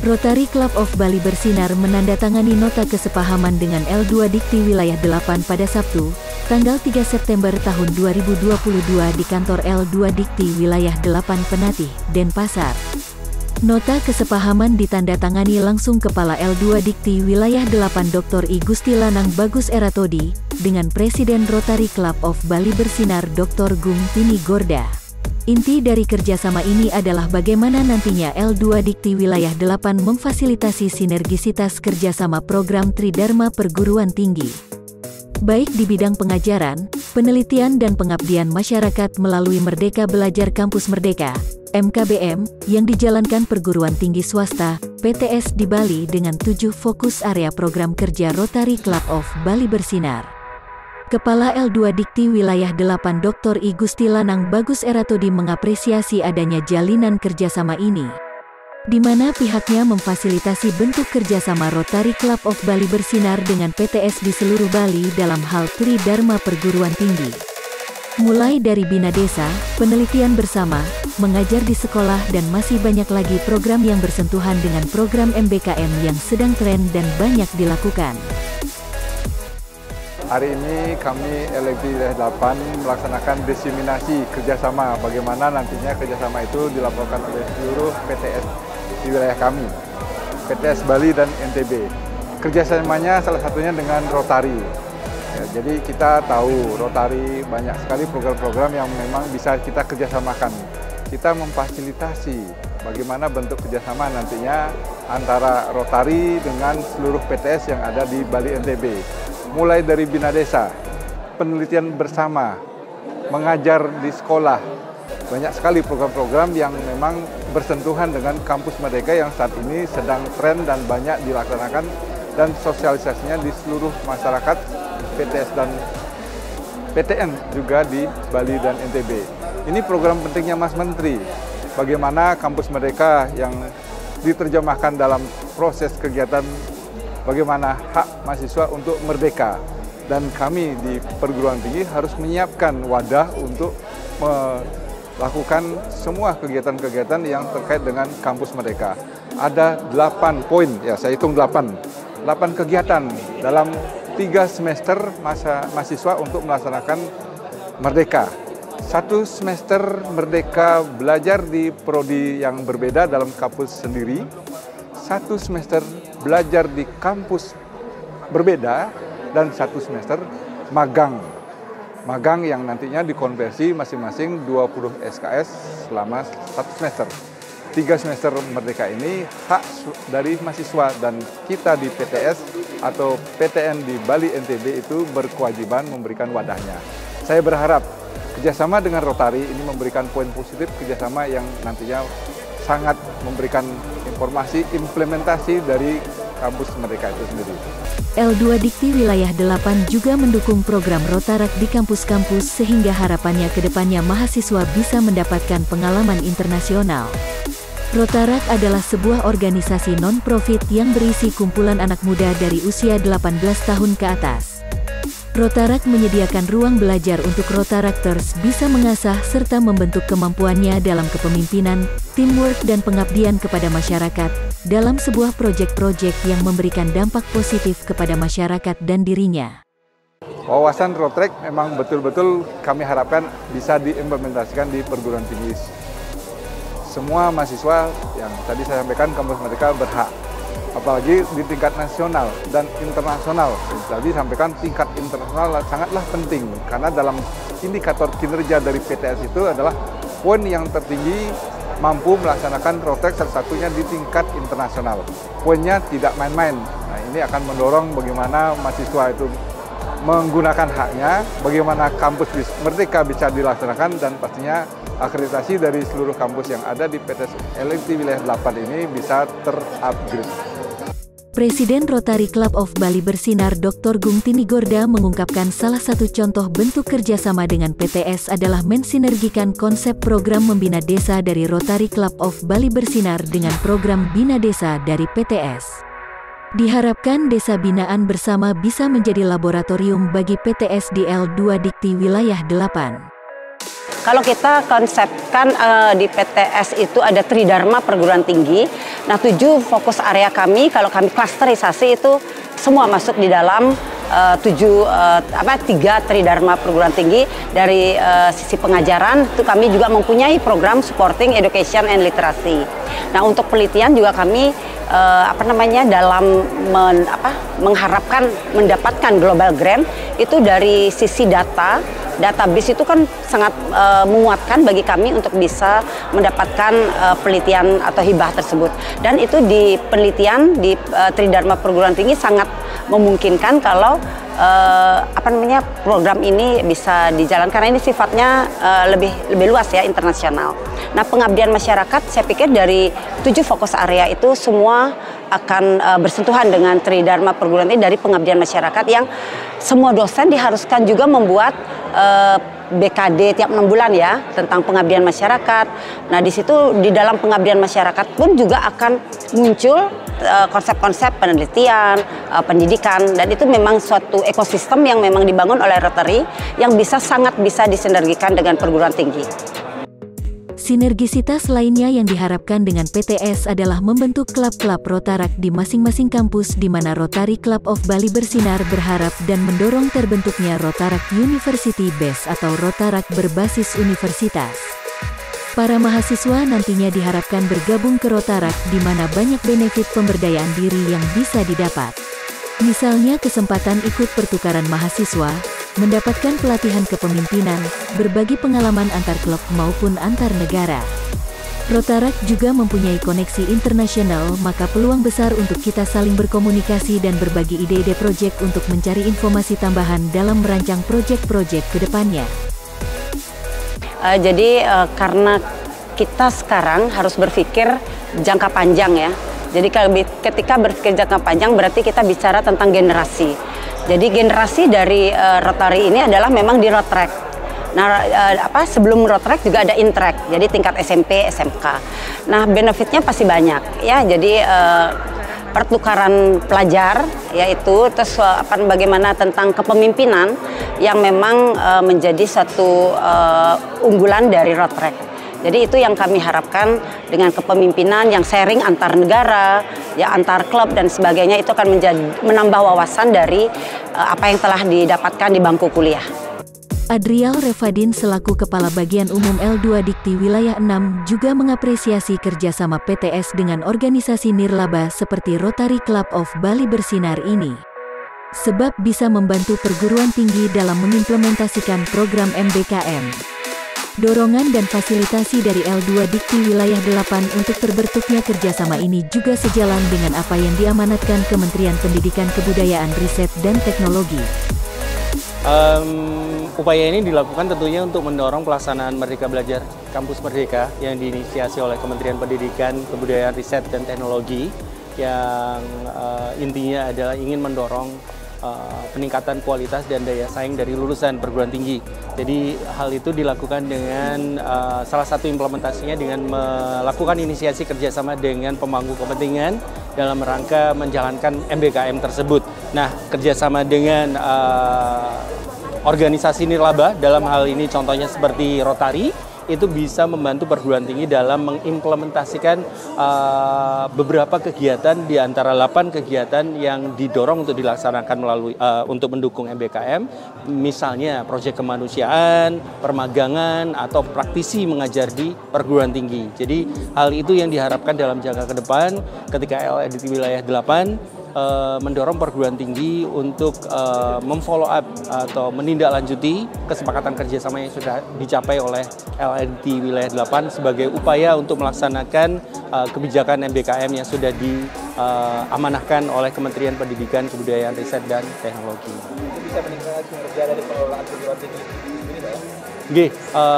Rotary Club of Bali bersinar menandatangani nota kesepahaman dengan L2 Dikti Wilayah 8 pada Sabtu, tanggal 3 September tahun 2022 di kantor L2 Dikti Wilayah 8 Penatih, Denpasar. Nota kesepahaman ditandatangani langsung Kepala L2 Dikti Wilayah 8 Dr. I Gusti Lanang Bagus Eratodi, dengan Presiden Rotary Club of Bali bersinar Dr. Gung Tini Gorda. Inti dari kerjasama ini adalah bagaimana nantinya L2 Dikti Wilayah 8 memfasilitasi sinergisitas kerjasama program Tridharma perguruan tinggi, baik di bidang pengajaran, penelitian dan pengabdian masyarakat melalui Merdeka Belajar Kampus Merdeka, MKBM, yang dijalankan perguruan tinggi swasta, PTS di Bali dengan 7 fokus area program kerja Rotary Club of Bali bersinar. Kepala L2 Dikti Wilayah 8 Dr. I Gusti Lanang Bagus Eratodi mengapresiasi adanya jalinan kerjasama ini, di mana pihaknya memfasilitasi bentuk kerjasama Rotary Club of Bali bersinar dengan PTS di seluruh Bali dalam hal Tridharma perguruan tinggi. Mulai dari Bina Desa, penelitian bersama, mengajar di sekolah dan masih banyak lagi program yang bersentuhan dengan program MBKM yang sedang tren dan banyak dilakukan. Hari ini kami LFD Wilayah 8 melaksanakan diseminasi kerjasama, bagaimana nantinya kerjasama itu dilaporkan oleh seluruh PTS di wilayah kami, PTS Bali dan NTB. Kerjasamanya salah satunya dengan Rotary. Ya, jadi kita tahu Rotary banyak sekali program-program yang memang bisa kita kerjasamakan. Kita memfasilitasi bagaimana bentuk kerjasama nantinya antara Rotary dengan seluruh PTS yang ada di Bali NTB. Mulai dari Bina Desa, penelitian bersama, mengajar di sekolah. Banyak sekali program-program yang memang bersentuhan dengan kampus Merdeka yang saat ini sedang tren dan banyak dilaksanakan, dan sosialisasinya di seluruh masyarakat PTS dan PTN juga di Bali dan NTB. Ini program pentingnya Mas Menteri, bagaimana kampus Merdeka yang diterjemahkan dalam proses kegiatan bagaimana hak mahasiswa untuk merdeka, dan kami di perguruan tinggi harus menyiapkan wadah untuk melakukan semua kegiatan-kegiatan yang terkait dengan kampus Merdeka. Ada 8 poin, ya saya hitung 8 kegiatan dalam 3 semester mahasiswa untuk melaksanakan merdeka. 1 semester merdeka belajar di prodi yang berbeda dalam kampus sendiri. 1 semester belajar di kampus berbeda, dan 1 semester magang. Magang yang nantinya dikonversi masing-masing 20 SKS selama 1 semester. 3 semester merdeka ini hak dari mahasiswa, dan kita di PTS atau PTN di Bali NTB itu berkewajiban memberikan wadahnya. Saya berharap kerjasama dengan Rotary ini memberikan poin positif kerjasama yang nantinya sangat memberikan informasi implementasi dari kampus Merdeka itu sendiri. L2 Dikti Wilayah 8 juga mendukung program Rotarak di kampus-kampus sehingga harapannya ke depannya mahasiswa bisa mendapatkan pengalaman internasional. Rotarak adalah sebuah organisasi non-profit yang berisi kumpulan anak muda dari usia 18 tahun ke atas. Rotarak menyediakan ruang belajar untuk Rotarakters bisa mengasah serta membentuk kemampuannya dalam kepemimpinan, teamwork dan pengabdian kepada masyarakat, dalam sebuah proyek-proyek yang memberikan dampak positif kepada masyarakat dan dirinya. Wawasan Rotarak memang betul-betul kami harapkan bisa diimplementasikan di perguruan tinggi. Semua mahasiswa yang tadi saya sampaikan kampus Merdeka berhak, apalagi di tingkat nasional dan internasional. Tadi sampaikan tingkat internasional sangatlah penting, karena dalam indikator kinerja dari PTS itu adalah poin yang tertinggi mampu melaksanakan Rotarak salah satunya di tingkat internasional. Poinnya tidak main-main. Nah, ini akan mendorong bagaimana mahasiswa itu menggunakan haknya, bagaimana kampus Merdeka bisa dilaksanakan, dan pastinya akreditasi dari seluruh kampus yang ada di PTS LFD Wilayah 8 ini bisa terupgrade. Presiden Rotary Club of Bali bersinar Dr. Gung Tini Gorda mengungkapkan salah satu contoh bentuk kerjasama dengan PTS adalah mensinergikan konsep program Membina Desa dari Rotary Club of Bali bersinar dengan program Bina Desa dari PTS. Diharapkan desa binaan bersama bisa menjadi laboratorium bagi PTS di L2 Dikti Wilayah 8. Kalau kita konsepkan di PTS itu ada Tridharma perguruan tinggi. Nah, 7 fokus area kami, kalau kami klasterisasi itu semua masuk di dalam 3 Tridharma perguruan tinggi. Dari sisi pengajaran itu kami juga mempunyai program supporting education and literacy. Nah, untuk penelitian juga kami dalam mengharapkan mendapatkan global grant itu dari sisi database itu kan sangat menguatkan bagi kami untuk bisa mendapatkan penelitian atau hibah tersebut. Dan itu di penelitian di Tridharma perguruan tinggi sangat memungkinkan kalau program ini bisa dijalankan karena ini sifatnya lebih luas ya, internasional. Nah, pengabdian masyarakat saya pikir dari 7 fokus area itu semua akan bersentuhan dengan Tridharma perguruan tinggi dari pengabdian masyarakat yang semua dosen diharuskan juga membuat BKD tiap 6 bulan ya tentang pengabdian masyarakat. Nah, di situ di dalam pengabdian masyarakat pun juga akan muncul konsep-konsep penelitian, pendidikan, dan itu memang suatu ekosistem yang memang dibangun oleh Rotary yang sangat bisa disinergikan dengan perguruan tinggi. Sinergisitas lainnya yang diharapkan dengan PTS adalah membentuk klub-klub Rotarak di masing-masing kampus di mana Rotary Club of Bali bersinar berharap dan mendorong terbentuknya Rotarak University Base atau Rotarak berbasis universitas. Para mahasiswa nantinya diharapkan bergabung ke Rotarak di mana banyak benefit pemberdayaan diri yang bisa didapat. Misalnya kesempatan ikut pertukaran mahasiswa, mendapatkan pelatihan kepemimpinan, berbagi pengalaman antar klub maupun antar negara. Rotarak juga mempunyai koneksi internasional, maka peluang besar untuk kita saling berkomunikasi dan berbagi ide-ide proyek untuk mencari informasi tambahan dalam merancang proyek-proyek ke depannya. Jadi karena kita sekarang harus berpikir jangka panjang ya. Jadi ketika berpikir jangka panjang berarti kita bicara tentang generasi. Jadi generasi dari Rotary ini adalah memang di road track. Nah, sebelum road track juga ada in track. Jadi tingkat SMP, SMK. Nah, benefitnya pasti banyak ya. Jadi pertukaran pelajar yaitu terus bagaimana tentang kepemimpinan yang memang menjadi satu unggulan dari road track. Jadi itu yang kami harapkan dengan kepemimpinan yang sharing antar negara, ya antar klub dan sebagainya, itu akan menambah wawasan dari apa yang telah didapatkan di bangku kuliah. Adrial Revadin selaku Kepala Bagian Umum L2 Dikti Wilayah 6 juga mengapresiasi kerjasama PTS dengan organisasi nirlaba seperti Rotary Club of Bali bersinar ini. Sebab bisa membantu perguruan tinggi dalam mengimplementasikan program MBKM. Dorongan dan fasilitasi dari L2 Dikti Wilayah 8 untuk terbentuknya kerjasama ini juga sejalan dengan apa yang diamanatkan Kementerian Pendidikan Kebudayaan Riset dan Teknologi. Upaya ini dilakukan tentunya untuk mendorong pelaksanaan Merdeka Belajar Kampus Merdeka yang diinisiasi oleh Kementerian Pendidikan Kebudayaan Riset dan Teknologi yang intinya adalah ingin mendorong peningkatan kualitas dan daya saing dari lulusan perguruan tinggi. Jadi hal itu dilakukan dengan salah satu implementasinya dengan melakukan inisiasi kerjasama dengan pemangku kepentingan dalam rangka menjalankan MBKM tersebut. Nah, kerjasama dengan organisasi nirlaba dalam hal ini contohnya seperti Rotary itu bisa membantu perguruan tinggi dalam mengimplementasikan beberapa kegiatan di antara 8 kegiatan yang didorong untuk dilaksanakan melalui untuk mendukung MBKM, misalnya proyek kemanusiaan, permagangan, atau praktisi mengajar di perguruan tinggi. Jadi hal itu yang diharapkan dalam jangka ke depan ketika LEDT Wilayah 8 mendorong perguruan tinggi untuk memfollow up atau menindaklanjuti kesepakatan kerjasama yang sudah dicapai oleh LEDT Wilayah 8 sebagai upaya untuk melaksanakan kebijakan MBKM yang sudah diamanahkan oleh Kementerian Pendidikan, Kebudayaan, Riset, dan Teknologi. Bisa meningkatkan kinerja dari pengelolaan perguruan tinggi ini, Pak?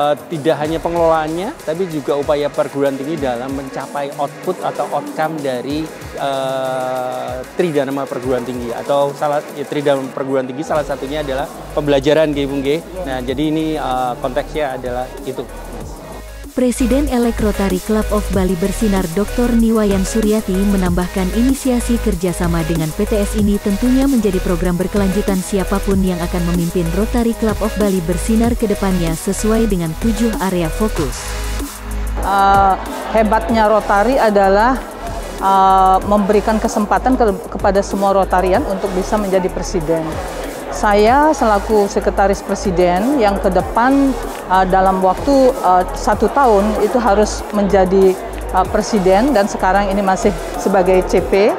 Tidak hanya pengelolaannya, tapi juga upaya perguruan tinggi dalam mencapai output atau outcome dari Tridharma perguruan tinggi atau Tridharma perguruan tinggi salah satunya adalah pembelajaran, Bung G. Nah, jadi ini konteksnya adalah itu. Presiden-elek Rotary Club of Bali Bersinar Dr. Niwayan Suryati menambahkan inisiasi kerjasama dengan PTS ini tentunya menjadi program berkelanjutan siapapun yang akan memimpin Rotary Club of Bali Bersinar ke depannya sesuai dengan 7 area fokus. Hebatnya Rotary adalah memberikan kesempatan kepada semua Rotarian untuk bisa menjadi presiden. Saya selaku sekretaris presiden yang ke depan dalam waktu 1 tahun itu harus menjadi presiden dan sekarang ini masih sebagai CP.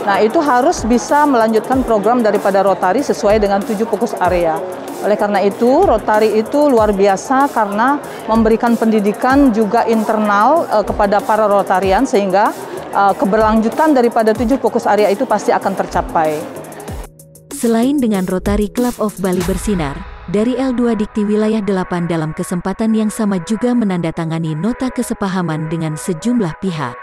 Nah, itu harus bisa melanjutkan program daripada Rotary sesuai dengan 7 fokus area. Oleh karena itu, Rotary itu luar biasa karena memberikan pendidikan juga internal kepada para Rotarian sehingga keberlanjutan daripada 7 fokus area itu pasti akan tercapai. Selain dengan Rotary Club of Bali Bersinar, dari L2 Dikti Wilayah 8 dalam kesempatan yang sama juga menandatangani nota kesepahaman dengan sejumlah pihak.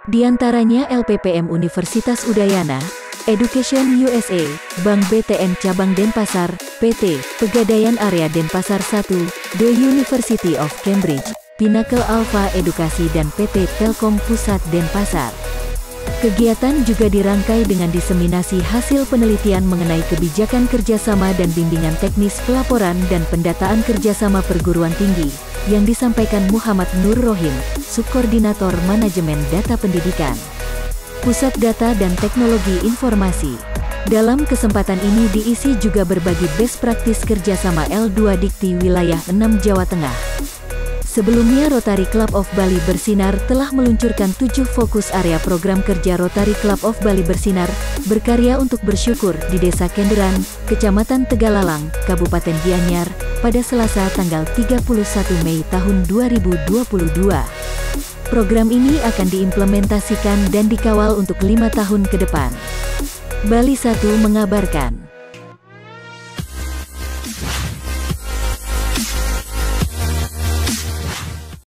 Di antaranya LPPM Universitas Udayana, Education USA, Bank BTN Cabang Denpasar, PT Pegadaian Area Denpasar 1, The University of Cambridge, Pinnacle Alpha Edukasi dan PT Telkom Pusat Denpasar. Kegiatan juga dirangkai dengan diseminasi hasil penelitian mengenai kebijakan kerjasama dan bimbingan teknis pelaporan dan pendataan kerjasama perguruan tinggi, yang disampaikan Muhammad Nur Rohim, Subkoordinator Manajemen Data Pendidikan, Pusat Data dan Teknologi Informasi. Dalam kesempatan ini diisi juga berbagi best practice kerjasama L2 Dikti Wilayah 6 Jawa Tengah. Sebelumnya Rotary Club of Bali Bersinar telah meluncurkan 7 fokus area program kerja Rotary Club of Bali Bersinar, berkarya untuk bersyukur di Desa Kenderan, Kecamatan Tegalalang, Kabupaten Gianyar, pada Selasa tanggal 31 Mei tahun 2022. Program ini akan diimplementasikan dan dikawal untuk 5 tahun ke depan. Bali 1 mengabarkan.